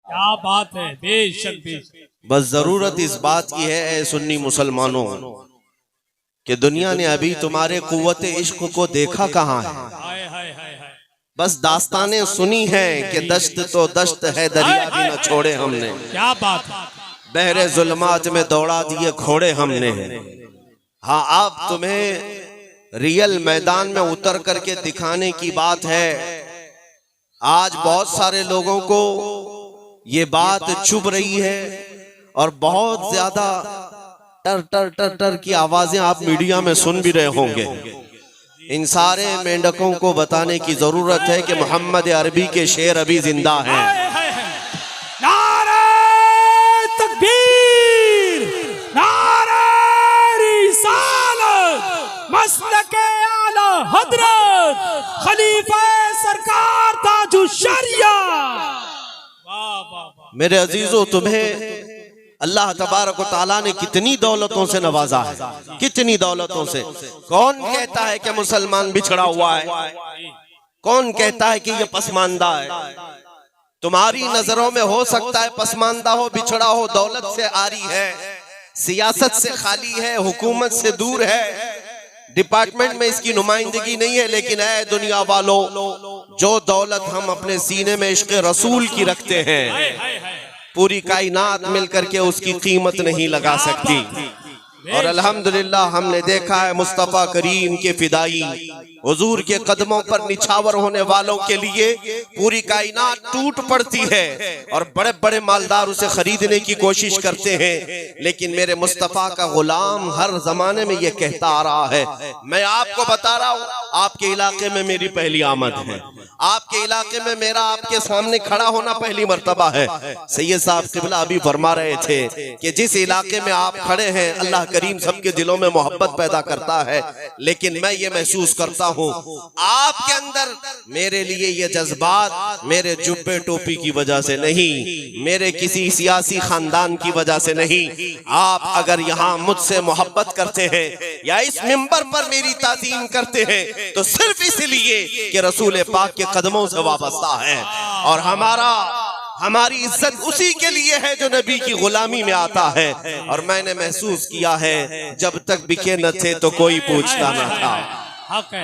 क्या बात है, बेशक बेशक। बस जरूरत इस बात की है ऐ सुन्नी मुसलमानों कि दुनिया ने अभी तुम्हारे कुव्वत इश्क को देखा कहाँ है। हाय हाय हाय हाय। बस दास्तानें सुनी हैं कि दश्त तो दश्त है, दरिया भी न छोड़े हमने। क्या बात है। बहरे जुल्मात में दौड़ा दिए घोड़े हमने। हाँ, आप तुम्हें रियल मैदान में उतर करके दिखाने की बात है। आज बहुत सारे लोगों को ये बात चुभ रही है और बहुत ज्यादा टर टर टर टर की आवाजें आप मीडिया में सुन भी रहे होंगे। इन सारे मेंढकों को बताने की जरूरत है कि मोहम्मद अरबी के शेर अभी जिंदा हैं। नारे तकबीर, नारे रिसालत, मसलके आला हजरत खलीफा सरकार ताजुश शरिया। वाह वाह वाह। मेरे अजीजों, तुम्हें अल्लाह तबारक व तआला ने कितनी दौलतों से नवाजा है, कितनी दौलतों से। कौन कहता है कि मुसलमान बिछड़ा हुआ है? कौन कहता है कि ये पसमानदा है? तुम्हारी नजरों में हो सकता है पसमानदा हो, बिछड़ा हो, दौलत से आरी है, सियासत से खाली है, हुकूमत से दूर है, डिपार्टमेंट में इसकी नुमाइंदगी नहीं है। लेकिन ऐ दुनिया वालों, जो दौलत हम अपने सीने में इश्क़ रसूल की रखते हैं, पूरी कायनात मिलकर के उसकी कीमत नहीं लगा सकती। और अल्हम्दुलिल्लाह हमने देखा है मुस्तफ़ा करीम के फिदाई हुजूर के कदमों पर निछावर होने वालों के लिए पूरी कायनात टूट पड़ती है और बड़े बड़े मालदार उसे खरीदने की कोशिश करते हैं। लेकिन मेरे मुस्तफ़ा का गुलाम हर जमाने में ये कहता आ रहा है, मैं आपको बता रहा हूँ, आपके इलाके में मेरी पहली आमद है, आपके इलाके में मेरा आपके सामने खड़ा होना पहली मर्तबा है। सैयद साहब क़िबला अभी फरमा रहे थे कि जिस इलाके में आप खड़े हैं अल्लाह करीम सबके दिलों में मोहब्बत पैदा करता है। लेकिन मैं ये महसूस करता हूँ आपके अंदर मेरे लिए ये जज्बात मेरे जुब्बे टोपी की वजह से नहीं, मेरे किसी सियासी खानदान की वजह से नहीं। आप अगर यहाँ मुझसे मोहब्बत करते हैं या इस मिंबर पर मेरी ताज़ीम करते हैं तो सिर्फ इसलिए कि रसूल पाक के कदमों से वाबस्ता है और हमारी इज्जत उसी के लिए है जो नबी की गुलामी में आता है। और मैंने महसूस किया है जब तक बिके न थे तो कोई पूछता न था,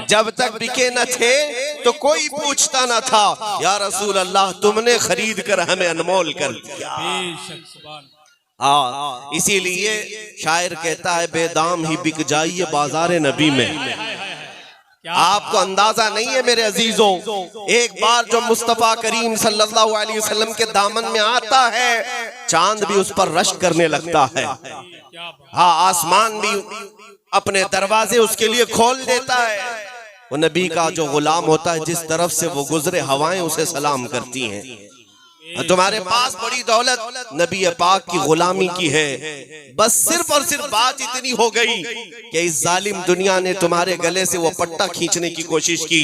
जब तक बिके न थे तो कोई पूछता न था, या रसूल अल्लाह तुमने खरीद कर हमें अनमोल कर दिया। इसीलिए शायर कहता है बेदाम ही बिक जाइए बाजार नबी में। आपको अंदाजा नहीं है मेरे अजीजों, एक बार जो मुस्तफा करीम सल्लल्लाहु अलैहि वसल्लम के दामन में आता है चांद भी उस पर रश्क करने लगता है। हाँ, आसमान भी अपने दरवाजे उसके लिए खोल देता है। वो नबी का जो गुलाम होता है जिस तरफ से वो गुजरे हवाएं उसे सलाम करती हैं। तुम्हारे पास बड़ी दौलत नबी पाक की गुलामी की है, बस सिर्फ और सिर्फ बात इतनी हो गई कि इस जालिम दुनिया ने तुम्हारे गले से वो पट्टा खींचने की कोशिश की,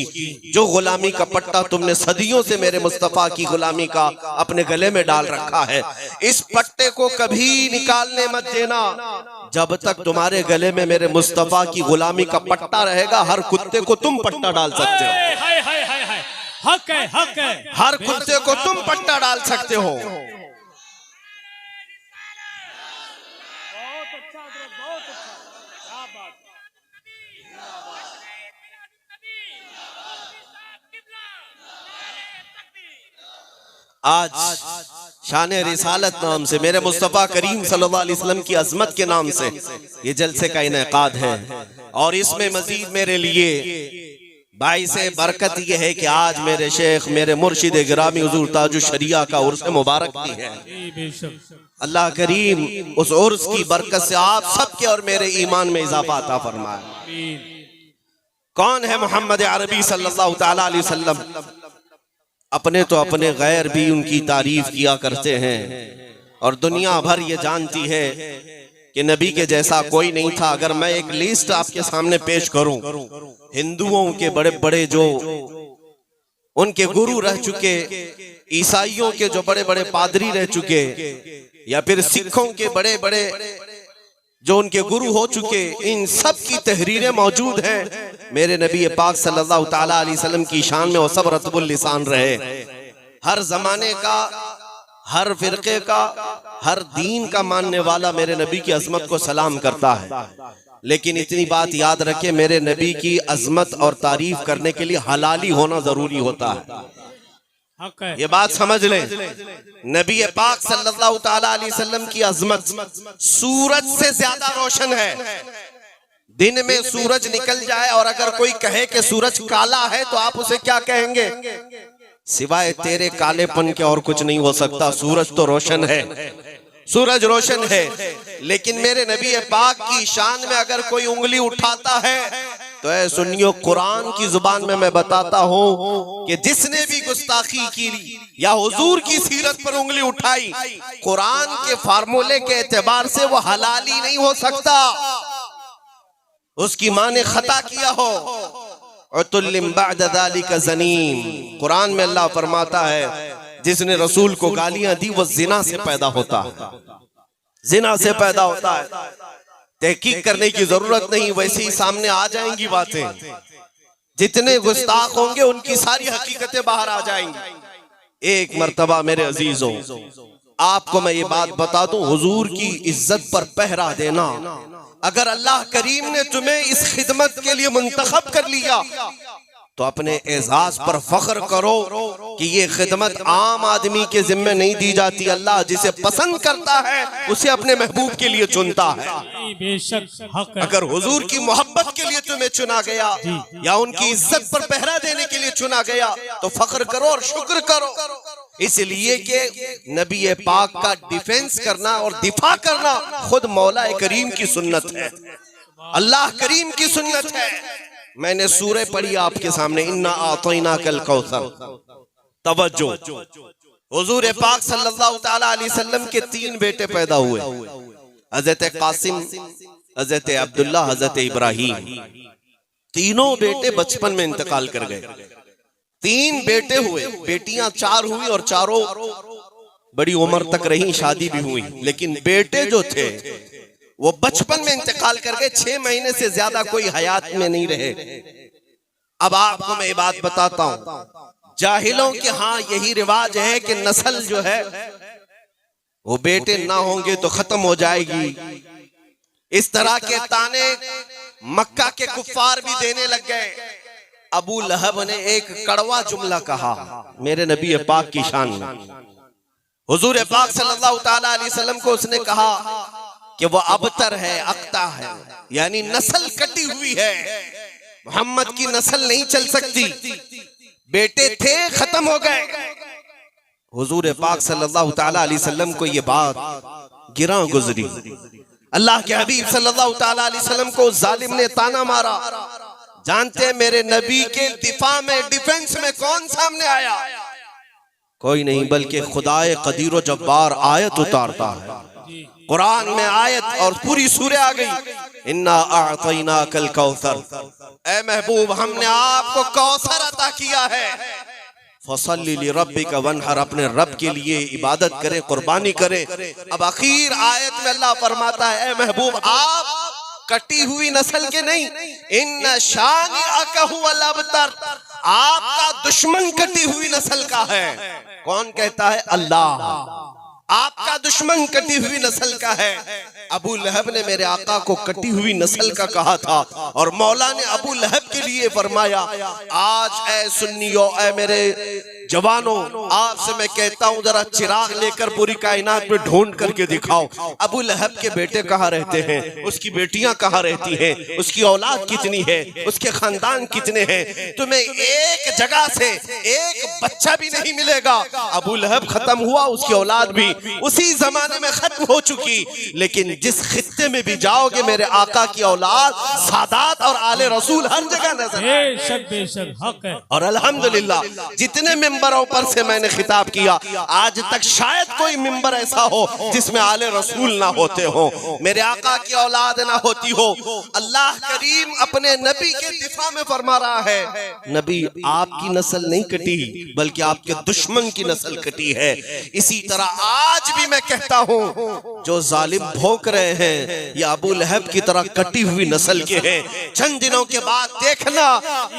जो गुलामी का पट्टा तुमने सदियों से मेरे मुस्तफा की गुलामी का अपने गले में डाल रखा है। इस पट्टे को कभी निकालने मत देना। जब तक तुम्हारे गले में मेरे मुस्तफा की गुलामी का पट्टा रहेगा हर कुत्ते को तुम पट्टा डाल सकते हो। हक है, हक है। हर कुत्ते को तुम पट्टा डाल सकते हो। आज शान रिसालत नाम से मेरे मुस्तफ़ा करीम सल्लल्लाहु अलैहि वसल्लम की अजमत के नाम से ये जलसे का इनेकाद है और इसमें मजीद मेरे लिए बाईस बरकत यह है कि आज मेरे शेख मेरे मुर्शिद गिरामी हुजूर ताजुश शरिया का उर्स मुबारक भी है। अल्लाह करीम उस उर्स की बरकत से आप सबके और मेरे ईमान में इजाफा अता फरमाए। कौन है मोहम्मद अरबी सल्लल्लाहु तआला अलैहि वसल्लम? अपने तो अपने गैर भी उनकी तारीफ किया करते हैं और दुनिया भर ये जानती है कि नबी के जैसा कोई नहीं था। अगर मैं एक लिस्ट आपके सामने पेश करूं हिंदुओं के बड़े बड़े जो उनके गुरु रह चुके, ईसाइयों के जो बड़े बड़े पादरी रह चुके, या फिर सिखों के बड़े बड़े जो उनके गुरु हो चुके, इन सब की तहरीरें मौजूद हैं। मेरे नबी पाक सल्लल्लाहु तआला अलैहि वसल्लम की शान में वो सब रतबुल लिसान रहे। हर जमाने का हर फिरके का, हर दीन का मानने वाला मेरे नबी की अजमत को सलाम करता है, लेकिन इतनी बात याद रखे, मेरे नबी की अजमत और तारीफ करने के लिए हलाली होना जरूरी होता है। हक है। ये बात समझ लें, नबी पाक सल्लल्लाहु ताला अलैहि वसल्लम की अजमत सूरज से ज्यादा रोशन है। दिन में सूरज निकल जाए और अगर कोई कहे कि सूरज काला है तो आप उसे क्या कहेंगे? सिवाय तेरे कालेपन के और कुछ नहीं हो सकता। सूरज तो रोशन है, सूरज रोशन है, लेकिन मेरे नबी पाक की शान में अगर कोई उंगली उठाता है तो ऐ सुन्नियों, कुरान की जुबान में मैं बताता हूं कि जिसने भी गुस्ताखी की या हुजूर की सीरत पर उंगली उठाई, कुरान के फार्मूले के एतबार से वो हलाली नहीं हो सकता। उसकी मां ने खता किया हो। उतुल्लिम बअद ज़ालिका ज़नीम, कुरान में अल्लाह फरमाता है जिसने रसूल को गालियां दी वो जिना से पैदा होता है, जिना से पैदा होता है। तहकीक करने की जरूरत नहीं, वैसे ही सामने आ जाएंगी बातें। जितने गुस्ताख होंगे उनकी सारी हकीकतें बाहर आ जाएंगी। एक मर्तबा मेरे अजीजों, आपको मैं ये बात बता दूं, हुजूर की इज्जत पर पहरा देना, अगर अल्लाह करीम ने तुम्हें इस खिदमत के लिए मुंतखब कर लिया तो अपने एजाज पर फख्र करो कि ये खिदमत आम आदमी के जिम्मे नहीं दी जाती। अल्लाह जिसे पसंद करता है उसे अपने महबूब के लिए चुनता है। बेशक हक है। अगर हुजूर की मोहब्बत के लिए तुम्हें चुना गया या उनकी इज्जत पर पहरा देने के लिए चुना गया तो फख्र करो और शुक्र करो, इसलिए कि नबी पाक का डिफेंस करना और दिफा करना खुद मौला करीम की सुन्नत है, अल्लाह करीम की सुन्नत है। मैंने सूरह पढ़ी आपके सामने, इन्ना आतैनाकल कौसर। तवज्जो, हुजूर पाक सल्लल्लाहु ताला अलैहि वसल्लम के 3 बेटे पैदा हुए, हजरत कासिम, हजरत अब्दुल्ला, हजरत इब्राहिम। तीनों बेटे बचपन में इंतकाल कर गए। 3 बेटे हुए, बेटियां 4 हुई और चारों बड़ी उम्र तक रही, शादी भी हुई, लेकिन बेटे जो थे वो बचपन में इंतकाल कर गए। 6 महीने से ज्यादा कोई हयात में नहीं रहे। अब आपको मैं ये बात बताता हूं, जाहिलों के हाँ यही रिवाज है कि नस्ल जो है वो बेटे ना होंगे तो खत्म हो जाएगी। इस तरह के ताने मक्का के कुफ्फार भी देने लग गए। अबू लहब ने एक कड़वा जुमला कहा मेरे नबी पाक की शान में। हुजूर पाक सल्लल्लाहु ताला अलैहि वसल्लम को उसने कहा कि वो अबतर है, अक्ता है, यानी नस्ल कटी हुई है, मोहम्मद की नस्ल नहीं चल सकती। बेटे थे, खत्म हो गए। हुजूर पाक सल्लल्लाहु ताला अलैहि वसल्लम को ये बात गिरा गुजरी। अल्लाह के हबीब सल्लल्लाहु ताला अलैहि वसल्लम को जालिम ने ताना मारा। जानते हैं मेरे नबी के दिफा में, डिफेंस में कौन सामने आया? कोई नहीं बल्कि खुदाए कदीर व जब्बार आयत उतारता है। कुरान में आयत और पूरी सूरह आ गई, इन्ना अअतैनाकल कौसर, ऐ महबूब हमने आपको कौसर अता किया है। फसल्ली लिरब्बिका वन्हर, अपने रब के लिए इबादत करे, कुर्बानी करे। अब आखिर आयत में अल्लाह फरमाता है ऐ महबूब आप कटी हुई नस्ल के नहीं, इन शानिअका हुवल अबतर, आपका दुश्मन कटी हुई नस्ल का है। कौन कहता है? अल्लाह। आपका दुश्मन कटी हुई नस्ल का है। अबू लहब ने मेरे आका को कटी हुई नस्ल का कहा था और मौला ने अबू लहब के लिए फरमाया आज ऐ सुन्नियों, ऐ मेरे जवानों, आपसे मैं कहता हूं जरा चिराग लेकर पूरी कायनात में ढूंढ करके दिखाओ अबू लहब के बेटे कहाँ रहते हैं, उसकी बेटियां कहाँ रहती हैं, उसकी औलाद कितनी है, उसके खानदान कितने हैं। तुम्हें एक जगह से एक बच्चा भी नहीं मिलेगा। अबू लहब खत्म हुआ, उसकी औलाद भी उसी जमाने में खत्म हो चुकी। लेकिन जिस खित्ते में भी जाओगे मेरे आका की औलाद, सादात और आले रसूल हर जगह नजर। बेशक बेशक हक है। और अल्हम्दुलिल्लाह जितने मिंबरों पर से मैंने खिताब किया, आज तक शायद कोई मिंबर ऐसा हो जिसमें आले रसूल ना होते हो, मेरे आका की औलाद ना होती हो। अल्लाह करीम अपने नबी के दिफा में फरमा रहा है, नबी आपकी नस्ल नहीं कटी बल्कि आपके दुश्मन की नस्ल कटी है। इसी तरह आज आज भी मैं कहता हूँ जो जालिम भौंक रहे हैं ये अबू लहब की तरह कटी हुई नस्ल के हैं। चंद दिनों के बाद देखना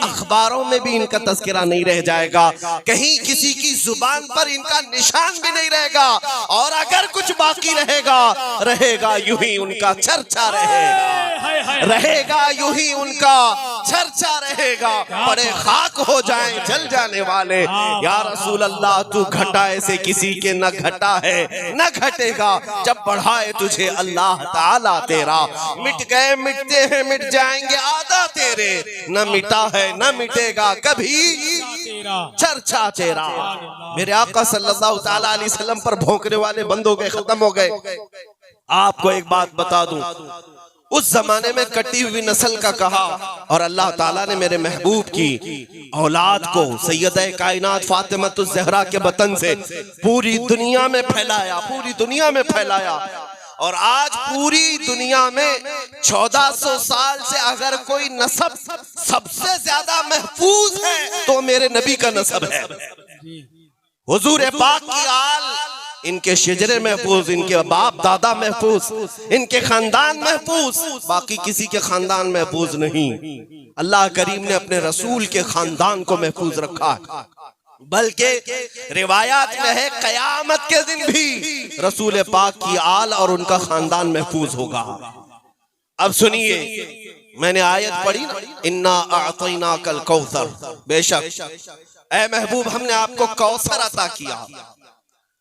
अखबारों में भी इनका तस्करा नहीं रह जाएगा, कहीं किसी की जुबान पर इनका निशान भी नहीं रहेगा, और अगर कुछ बाकी रहेगा यूं ही उनका चर्चा रहेगा यूं ही उनका चर्चा रहेगा। बड़े खाक हो जाएं जल जाने वाले। या रसूल अल्लाह तू घटाए से किसी के न घटा है न घटेगा, जब बढ़ाए तुझे अल्लाह ताला तेरा। मिट गए मिटते हैं मिट जाएंगे आदा तेरे, न मिटा है न मिटेगा कभी चर्चा तेरा। मेरे आका सल्लल्लाहु ताला अलैहि वसल्लम पर भौंकने वाले बंद हो गए, खत्म हो गए। आपको एक बात बता दूं, उस जमाने में कटी हुई नस्ल का कहा, और अल्लाह ताला ने मेरे महबूब की औलाद को सैयदा कायनात फातिमतुज़ ज़हरा के बतन से पूरी दुनिया में फैलाया। और आज पूरी दुनिया में 1400 साल से अगर कोई नस्ब सबसे ज्यादा महफूज है तो मेरे नबी का नस्ब है। हुजूर पाक की आल, इनके शजरे महफूज, इनके बाप दादा महफूज, इनके खानदान महफूज, बाकी किसी के खानदान महफूज नहीं। अल्लाह करीम ने अपने रसूल के खानदान को महफूज रखा है, बल्कि रिवायात में है कयामत के दिन भी रसूल पाक की आल और उनका खानदान महफूज होगा। अब सुनिए, मैंने आयत पढ़ी ना, इन्ना अअतैना कल कौसर, बेशक ऐ महबूब हमने आपको कौसर अता किया।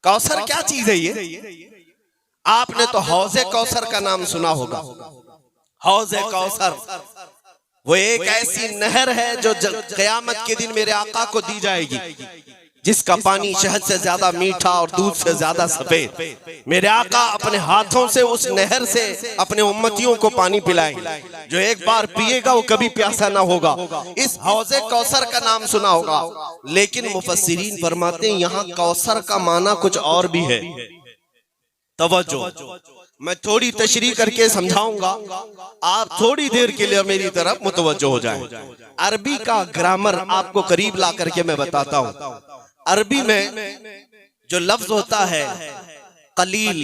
कौसर क्या चीज है ये? आपने तो हौज़े कौसर का नाम सुना होगा। हौज़े कौसर वो एक ऐसी नहर है जो क़यामत के दिन मेरे आका को दी जाएगी, जिसका पानी शहद से ज्यादा मीठा और दूध से ज्यादा सफेद। मेरे आका अपने हाथों से उस नहर से अपने उम्मतियों को पानी पिलाएंगे, जो एक बार पिएगा वो कभी प्यासा ना होगा। इस हौज़े कौसर का नाम सुना होगा, लेकिन मुफस्सिरीन फरमाते हैं यहाँ कौसर का माना कुछ और भी है। तवज्जो, मैं थोड़ी तशरीह करके समझाऊंगा, आप थोड़ी देर के लिए मेरी तरफ मुतवज्जो हो जाएं। अरबी का ग्रामर आपको करीब ला करके मैं बताता हूं। अरबी में जो लफ्ज होता है कलील,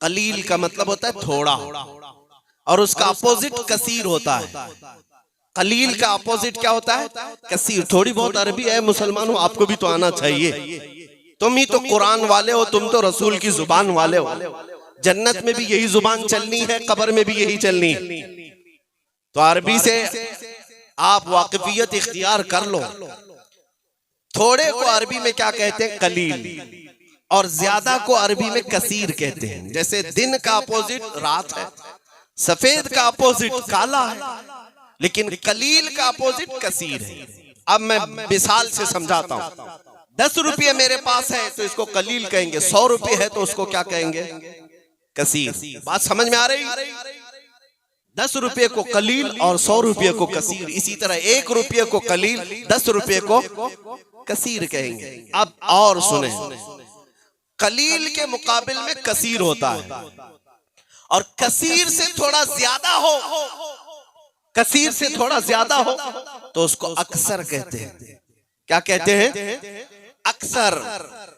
कलील का मतलब होता है थोड़ा, और उसका अपोजिट कसीर होता है। कलील का अपोजिट क्या होता है? कसीर। थोड़ी बहुत अरबी है मुसलमानों, आपको भी तो आना चाहिए। तुम ही तो कुरान वाले हो, तुम तो रसूल की जुबान वाले हो। जन्नत में भी यही जुबान चलनी है, कब्र में भी यही चलनी है। तो अरबी से आप वाकिफियत इख्तियार कर लो। थोड़े को अरबी में क्या कहते हैं? कलील, और ज्यादा को अरबी में कसीर कहते हैं। जैसे दिन का अपोजिट रात है, सफेद का अपोजिट काला है, लेकिन कलील का अपोजिट कसीर है। अब मैं मिसाल से समझाता हूं। 10 रुपये मेरे पास है तो इसको कलील कहेंगे, 100 रुपये है तो उसको क्या कहेंगे? कसीर। बात समझ में आ रही? 10 रुपये को कलील और 100 रुपये को कसीर। इसी तरह 1 रुपये को कलील, 10 रुपये को कसीर कहेंगे। अब और सुने, कलील के मुकाबिल में कसीर होता है, और कसीर से थोड़ा ज्यादा हो, कसीर से थोड़ा ज्यादा हो तो उसको अक्सर कहते हैं। क्या कहते हैं? अक्सर।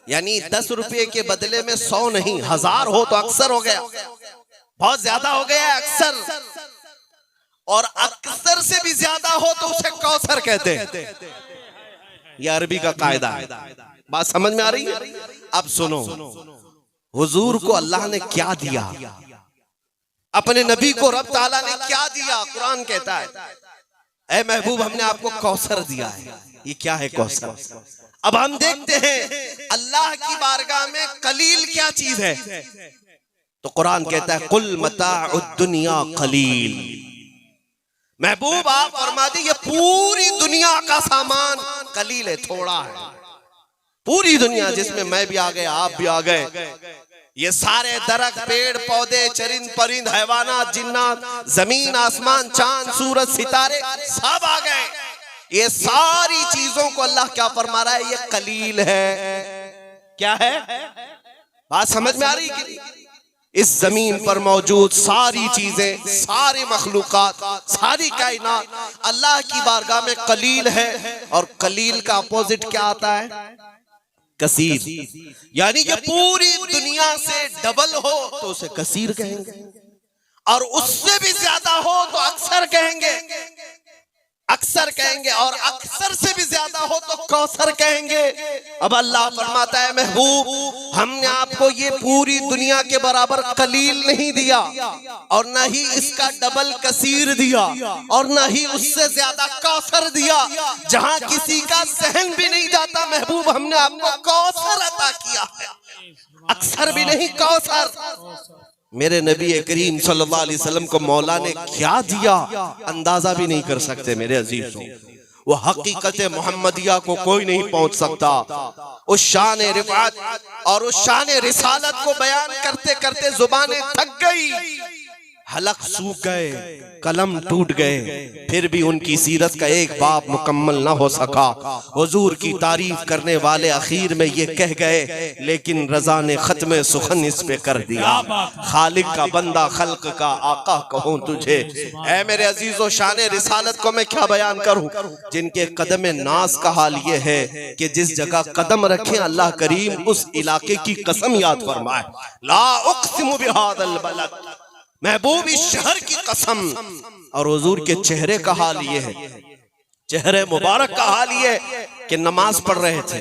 यानी 10 रुपये के बदले में 100 नहीं 1000 हो तो अक्सर हो गया, बहुत ज्यादा हो गया अक्सर। और अक्सर से भी ज्यादा हो तो उसे कौसर कहते हैं। यह अरबी का कायदा है। बात समझ में आ रही है? अब सुनो, हुजूर को अल्लाह ने क्या दिया, अपने नबी को रब ताला ने क्या दिया? कुरान कहता है, ऐ महबूब हमने आपको कौसर दिया है। ये क्या है कौसर? अब हम देखते हैं अल्लाह की बारगाह में कलील क्या चीज है। तो कुरान कहता है कुल मताउद दुनिया कलील। महबूब आप फरमा दी, ये पूरी दुनिया का सामान कलील है, थोड़ा है। पूरी दुनिया जिसमें मैं भी आ गया, आप भी आ गए, ये सारे दरख्त पेड़ पौधे चरिंद परिंद हैवानात जिन्नात, जमीन आसमान चांद सूरज सितारे सब आ गए। ये सारी चीजों को अल्लाह क्या फरमा रहा है? ये कलील है। क्या है? बात समझ में आ रही कि इस जमीन पर मौजूद सारी चीजें, सारे मखलूकात, सारी कायनात अल्लाह की बारगाह में कलील है। और कलील का अपोजिट क्या आता है? कसीर, यानी कि पूरी दुनिया से डबल हो तो उसे कसीर कहेंगे, और उससे भी ज्यादा हो तो अक्सर कहेंगे, अक्सर कहेंगे, और अक्सर से भी ज्यादा हो तो कौसर कहेंगे। अब अल्लाह फरमाता है महबूब, हमने आपको ये पूरी दुनिया के बराबर कलील नहीं दिया, और न ही इसका डबल कसीर दिया, और न ही उससे ज्यादा कौसर दिया। जहां किसी का सहन भी नहीं जाता महबूब, हमने आपको कौसर अता किया है, अक्सर भी नहीं कौसर। मेरे नबी करीम सल्लल्लाहु अलैहि वसल्लम को मौला ने क्या दिया अंदाजा भी नहीं कर सकते मेरे अजीजों। वो हकीकत मोहम्मदिया को कोई नहीं पहुंच सकता। उस शान रिफात और उस शान रिसालत को बयान करते करते जुबानें थक गई, हलक सूख गए, कलम टूट गए, फिर भी उनकी सीरत का एक बाब मुकम्मल ना हो सका। हुजूर की तारीफ करने वाले आखिर में ये कह गए, लेकिन रजा ने खत्म सुखन इस पे कर दिया। खालिक का बंदा, खल्क का आका कहूँ तुझे। ऐ मेरे अजीजों, शान रिसालत को मैं क्या बयान करूं। जिनके कदम नाज का हाल ये है कि जिस जगह कदम रखें अल्लाह करीम उस इलाके की कसम याद फरमाए। ला उक़सिमु बिहादल बलद, महबूब इस शहर की कसम। और हुजूर के चेहरे का हाल ये है, चेहरे मुबारक का हाल ये है कि नमाज पढ़ रहे थे,